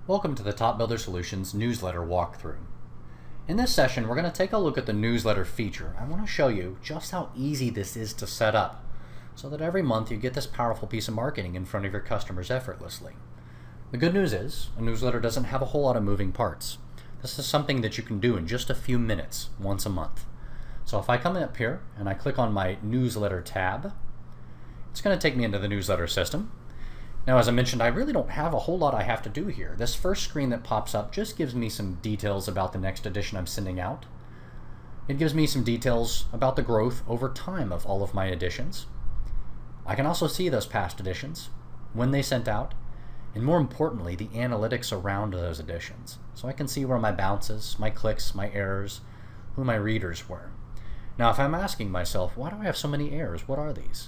Welcome to the Top Builder Solutions newsletter walkthrough. In this session, we're going to take a look at the newsletter feature. I want to show you just how easy this is to set up so that every month you get this powerful piece of marketing in front of your customers effortlessly. The good news is, a newsletter doesn't have a whole lot of moving parts. This is something that you can do in just a few minutes, once a month. So if I come up here and I click on my newsletter tab, it's going to take me into the newsletter system. Now, as I mentioned, I really don't have a whole lot I have to do here. This first screen that pops up just gives me some details about the next edition I'm sending out. It gives me some details about the growth over time of all of my editions. I can also see those past editions, when they sent out, and more importantly, the analytics around those editions. So I can see where my bounces, my clicks, my errors, who my readers were. Now, if I'm asking myself, why do I have so many errors? What are these?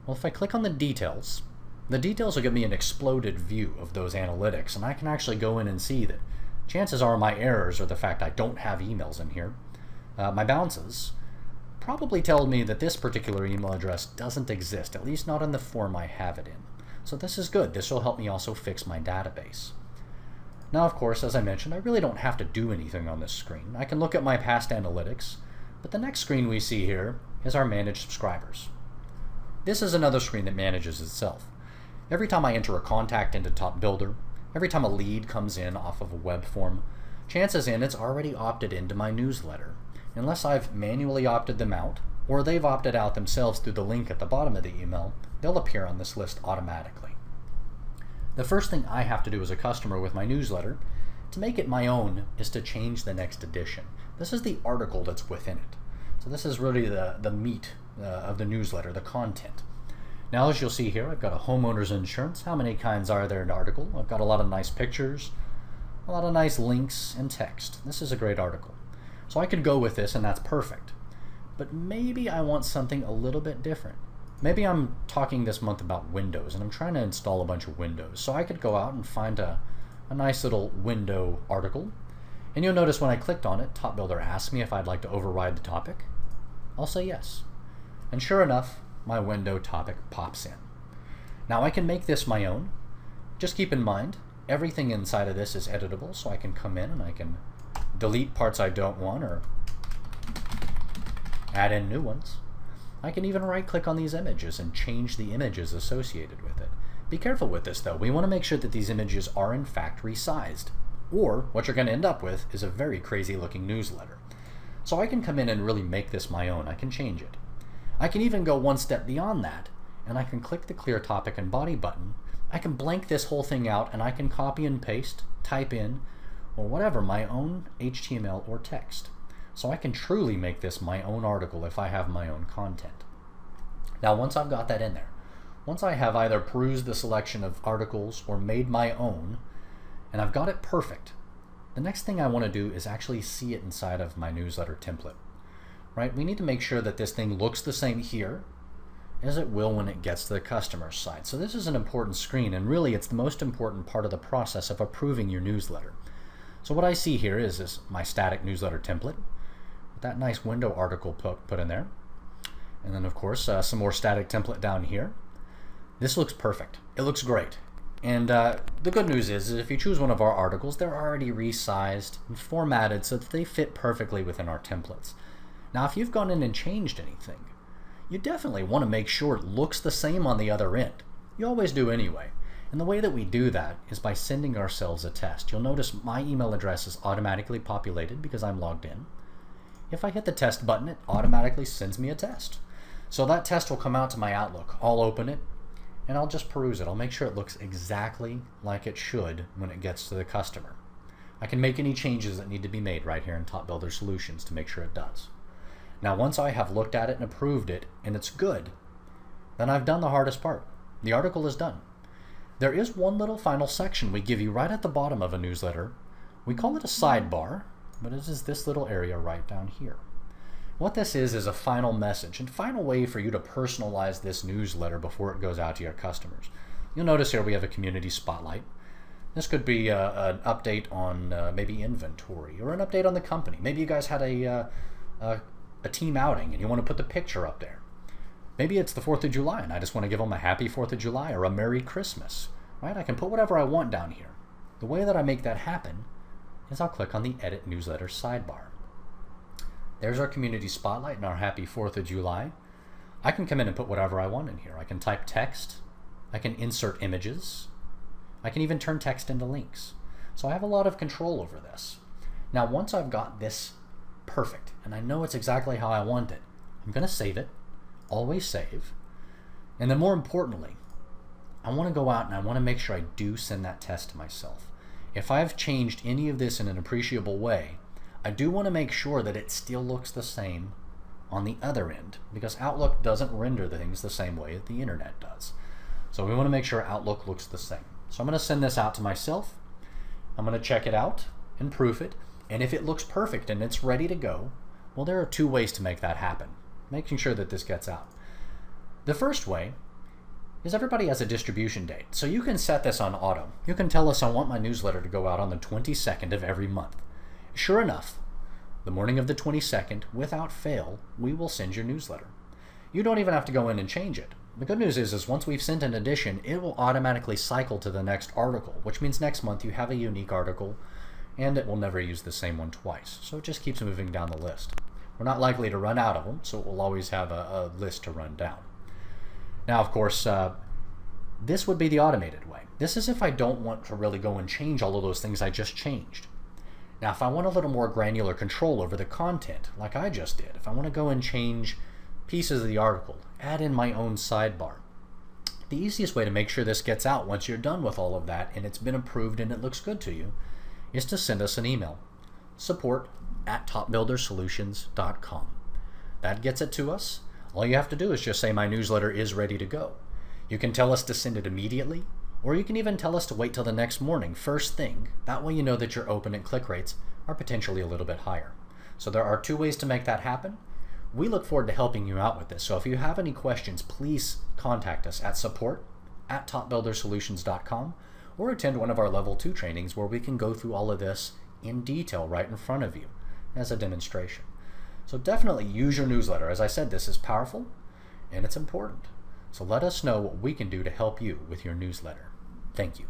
Well, if I click on the details will give me an exploded view of those analytics, and I can actually go in and see that chances are my errors are the fact I don't have emails in here. My bounces probably tell me that this particular email address doesn't exist, at least not in the form I have it in. So this is good. This will help me also fix my database. Now, of course, as I mentioned, I really don't have to do anything on this screen. I can look at my past analytics, but the next screen we see here is our Manage Subscribers. This is another screen that manages itself. Every time I enter a contact into Top Builder, every time a lead comes in off of a web form, chances in it's already opted into my newsletter. Unless I've manually opted them out, or they've opted out themselves through the link at the bottom of the email, they'll appear on this list automatically. The first thing I have to do as a customer with my newsletter to make it my own is to change the next edition. This is the article that's within it. So this is really the meat of the newsletter, the content. Now, as you'll see here, I've got a homeowner's insurance. How many kinds are there in the article? I've got a lot of nice pictures, a lot of nice links and text. This is a great article. So I could go with this and that's perfect. But maybe I want something a little bit different. Maybe I'm talking this month about Windows and I'm trying to install a bunch of Windows. So I could go out and find a nice little window article. And you'll notice when I clicked on it, Top Builder asked me if I'd like to override the topic. I'll say yes. And sure enough, my window topic pops in. Now I can make this my own. Just keep in mind, everything inside of this is editable, so I can come in and I can delete parts I don't want or add in new ones. I can even right-click on these images and change the images associated with it. Be careful with this though. We want to make sure that these images are in fact resized, or what you're going to end up with is a very crazy looking newsletter. So I can come in and really make this my own. I can change it. I can even go one step beyond that, and I can click the Clear Topic and Body button. I can blank this whole thing out, and I can copy and paste, type in, or whatever, my own HTML or text. So I can truly make this my own article if I have my own content. Now, once I've got that in there, once I have either perused the selection of articles or made my own, and I've got it perfect, the next thing I want to do is actually see it inside of my newsletter template. Right? We need to make sure that this thing looks the same here as it will when it gets to the customer side. So this is an important screen, and really it's the most important part of the process of approving your newsletter. So what I see here is this my static newsletter template with that nice window article put in there. And then of course some more static template down here. This looks perfect. It looks great. And the good news is if you choose one of our articles, they're already resized and formatted so that they fit perfectly within our templates. Now, if you've gone in and changed anything, you definitely want to make sure it looks the same on the other end. You always do anyway. And the way that we do that is by sending ourselves a test. You'll notice my email address is automatically populated because I'm logged in. If I hit the test button, it automatically sends me a test. So that test will come out to my Outlook. I'll open it and I'll just peruse it. I'll make sure it looks exactly like it should when it gets to the customer. I can make any changes that need to be made right here in Top Builder Solutions to make sure it does. Now, once I have looked at it and approved it, and it's good, then I've done the hardest part. The article is done. There is one little final section we give you right at the bottom of a newsletter. We call it a sidebar, but it is this little area right down here. What this is a final message and final way for you to personalize this newsletter before it goes out to your customers. You'll notice here we have a community spotlight. This could be an update on maybe inventory or an update on the company. Maybe you guys had a team outing and you want to put the picture up there. Maybe it's the 4th of July and I just want to give them a happy 4th of July or a Merry Christmas, right? I can put whatever I want down here. The way that I make that happen is I'll click on the Edit Newsletter sidebar. There's our community spotlight and our happy 4th of July. I can come in and put whatever I want in here. I can type text, I can insert images, I can even turn text into links. So I have a lot of control over this. Now, once I've got this perfect, and I know it's exactly how I want it, I'm going to save it, always save. And then more importantly, I want to go out and I want to make sure I do send that test to myself. If I've changed any of this in an appreciable way, I do want to make sure that it still looks the same on the other end, because Outlook doesn't render things the same way that the internet does. So we want to make sure Outlook looks the same. So I'm going to send this out to myself. I'm going to check it out and proof it. And if it looks perfect and it's ready to go, well, there are 2 ways to make that happen, making sure that this gets out. The first way is everybody has a distribution date. So you can set this on auto. You can tell us I want my newsletter to go out on the 22nd of every month. Sure enough, the morning of the 22nd, without fail, we will send your newsletter. You don't even have to go in and change it. The good news is once we've sent an edition, it will automatically cycle to the next article, which means next month you have a unique article, and it will never use the same one twice. So it just keeps moving down the list. We're not likely to run out of them, so it will always have a list to run down. Now, of course, this would be the automated way. This is if I don't want to really go and change all of those things I just changed. Now, if I want a little more granular control over the content, like I just did, if I want to go and change pieces of the article, add in my own sidebar, the easiest way to make sure this gets out once you're done with all of that and it's been approved and it looks good to you is to send us an email. support@topbuildersolutions.com. That gets it to us. All you have to do is just say my newsletter is ready to go. You can tell us to send it immediately, or you can even tell us to wait till the next morning, first thing. That way you know that your open and click rates are potentially a little bit higher. So there are 2 ways to make that happen. We look forward to helping you out with this. So if you have any questions, please contact us at support@topbuildersolutions.com or attend one of our level 2 trainings where we can go through all of this in detail right in front of you as a demonstration. So definitely use your newsletter. As I said, this is powerful and it's important. So let us know what we can do to help you with your newsletter. Thank you.